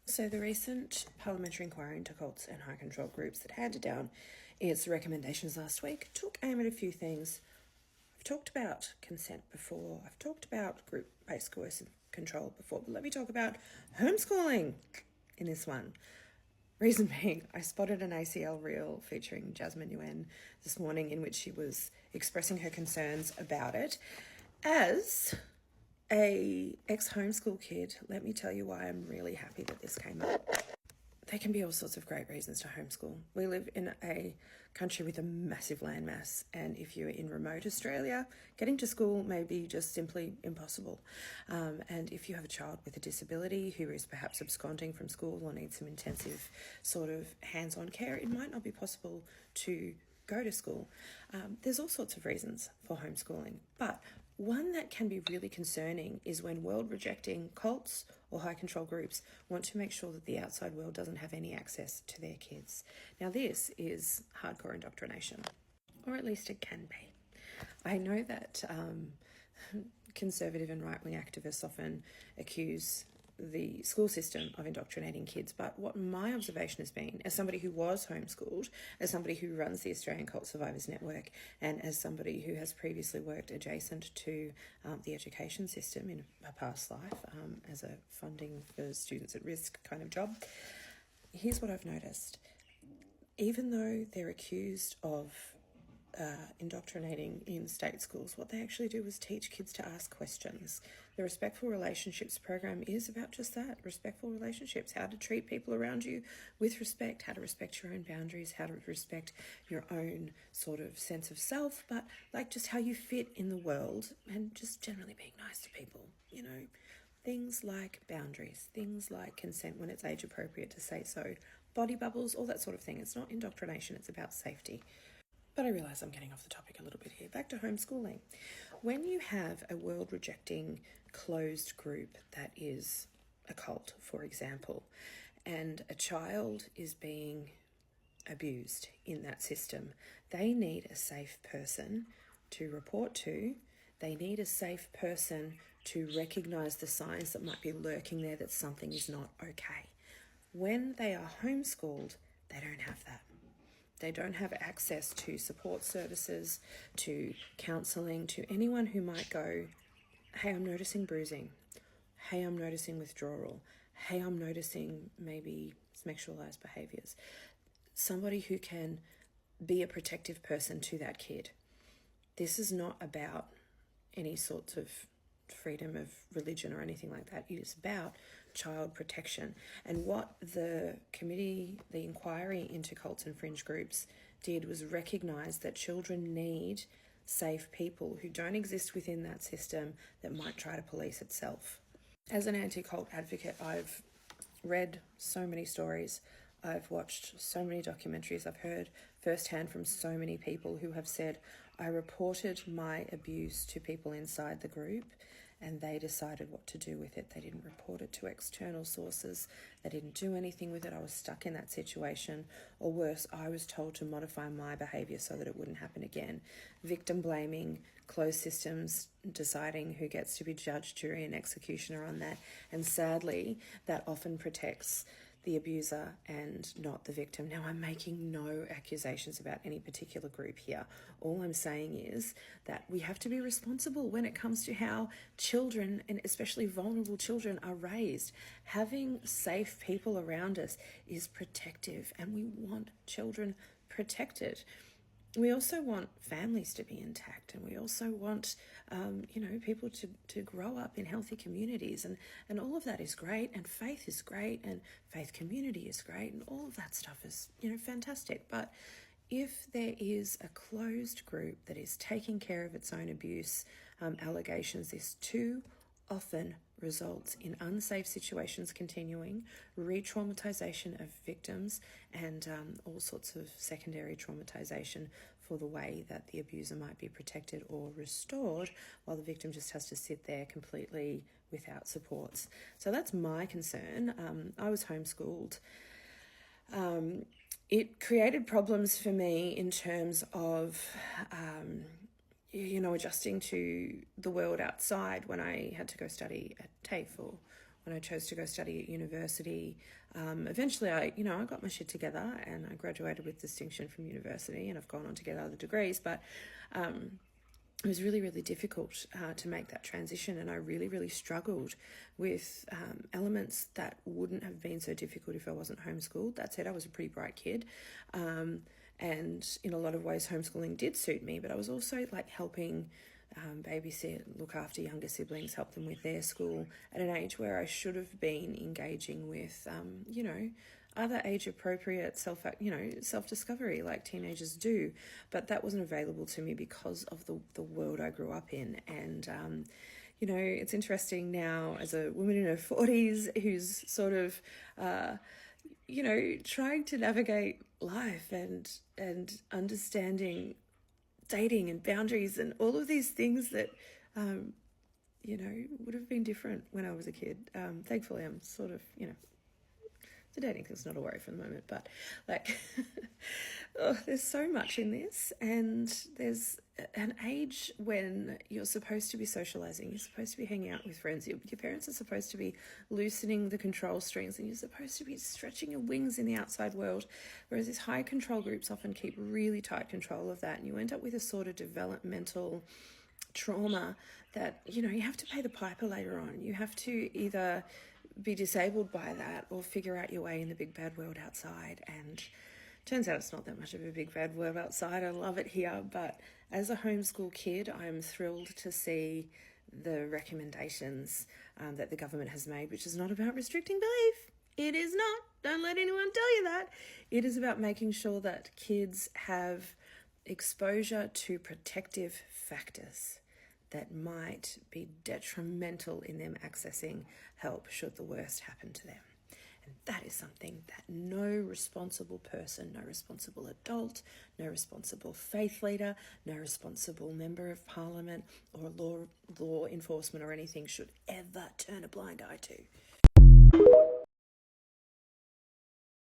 So the recent Parliamentary Inquiry into cults and high control groups that handed down its recommendations last week took aim at a few things. I've talked about consent before. I've talked about group-based coercive control before, but let me talk about homeschooling in this one. Reason being, I spotted an ACL reel featuring Jasmine Yuen this morning in which she was expressing her concerns about it. As a ex-homeschool kid, let me tell you why I'm really happy that this came up. There can be all sorts of great reasons to homeschool. We live in a country with a massive landmass, and if you're in remote Australia, getting to school may be just simply impossible. And if you have a child with a disability who is perhaps absconding from school or needs some intensive sort of hands-on care, it might not be possible to go to school. There's all sorts of reasons for homeschooling, but one that can be really concerning is when world-rejecting cults or high control groups want to make sure that the outside world doesn't have any access to their kids. Now, this is hardcore indoctrination, or at least it can be. I know that conservative and right-wing activists often accuse the school system of indoctrinating kids, but what my observation has been, as somebody who was homeschooled, as somebody who runs the Australian Cult Survivors Network, and as somebody who has previously worked adjacent to the education system in a past life as a funding for students at risk kind of job, here's what I've noticed. Even though they're accused of indoctrinating in state schools, what they actually do is teach kids to ask questions. The Respectful Relationships program is about just that, respectful relationships, how to treat people around you with respect, how to respect your own boundaries, how to respect your own sort of sense of self, but like just how you fit in the world and just generally being nice to people, you know. Things like boundaries, things like consent when it's age appropriate to say so, body bubbles, all that sort of thing. It's not indoctrination, it's about safety. But I realise I'm getting off the topic a little bit here. Back to homeschooling. When you have a world-rejecting closed group that is a cult, for example, and a child is being abused in that system, they need a safe person to report to. They need a safe person to recognise the signs that might be lurking there that something is not okay. When they are homeschooled, they don't have that. They don't have access to support services, to counselling, to anyone who might go, hey, I'm noticing bruising. Hey, I'm noticing withdrawal. Hey, I'm noticing maybe sexualised behaviours. Somebody who can be a protective person to that kid. This is not about any sorts of freedom of religion or anything like that. It is about child protection. And what the committee, the inquiry into cults and fringe groups did was recognise that children need safe people who don't exist within that system that might try to police itself. As an anti-cult advocate, I've read so many stories. I've watched so many documentaries. I've heard firsthand from so many people who have said, I reported my abuse to people inside the group and they decided what to do with it. They didn't report it to external sources. They didn't do anything with it. I was stuck in that situation. Or worse, I was told to modify my behaviour so that it wouldn't happen again. Victim blaming, closed systems deciding who gets to be judge, jury and executioner on that. And sadly, that often protects the abuser and not the victim. Now, I'm making no accusations about any particular group here. All I'm saying is that we have to be responsible when it comes to how children, and especially vulnerable children, are raised. Having safe people around us is protective, and we want children protected. We also want families to be intact, and we also want, people to grow up in healthy communities, and all of that is great, and faith is great, and faith community is great, and all of that stuff is, fantastic. But if there is a closed group that is taking care of its own abuse allegations, this too often results in unsafe situations continuing, re-traumatization of victims, and all sorts of secondary traumatization for the way that the abuser might be protected or restored, while the victim just has to sit there completely without supports. So that's my concern. I was homeschooled. It created problems for me in terms of adjusting to the world outside when I had to go study at TAFE or when I chose to go study at university. Eventually I got my shit together and I graduated with distinction from university, and I've gone on to get other degrees, but it was really, really difficult to make that transition, and I really, really struggled with elements that wouldn't have been so difficult if I wasn't homeschooled. That said, I was a pretty bright kid, and in a lot of ways homeschooling did suit me, but I was also like helping babysit, look after younger siblings, help them with their school at an age where I should have been engaging with, other age-appropriate self-discovery like teenagers do, but that wasn't available to me because of the world I grew up in. And it's interesting now as a woman in her 40s who's sort of trying to navigate life and understanding dating and boundaries and all of these things that would have been different when I was a kid. Thankfully I'm sort of the dating thing's not a worry for the moment, but there's so much in this, and there's an age when you're supposed to be socializing, you're supposed to be hanging out with friends, your parents are supposed to be loosening the control strings, and you're supposed to be stretching your wings in the outside world, whereas these high control groups often keep really tight control of that, and you end up with a sort of developmental trauma that, you have to pay the piper later on. You have to either be disabled by that or figure out your way in the big bad world outside. And turns out it's not that much of a big bad world outside. I love it here, but as a homeschool kid, I'm thrilled to see the recommendations that the government has made, which is not about restricting belief. It is not. Don't let anyone tell you that. It is about making sure that kids have exposure to protective factors that might be detrimental in them accessing help should the worst happen to them. And that is something that no responsible person, no responsible adult, no responsible faith leader, no responsible member of parliament or law enforcement or anything should ever turn a blind eye to.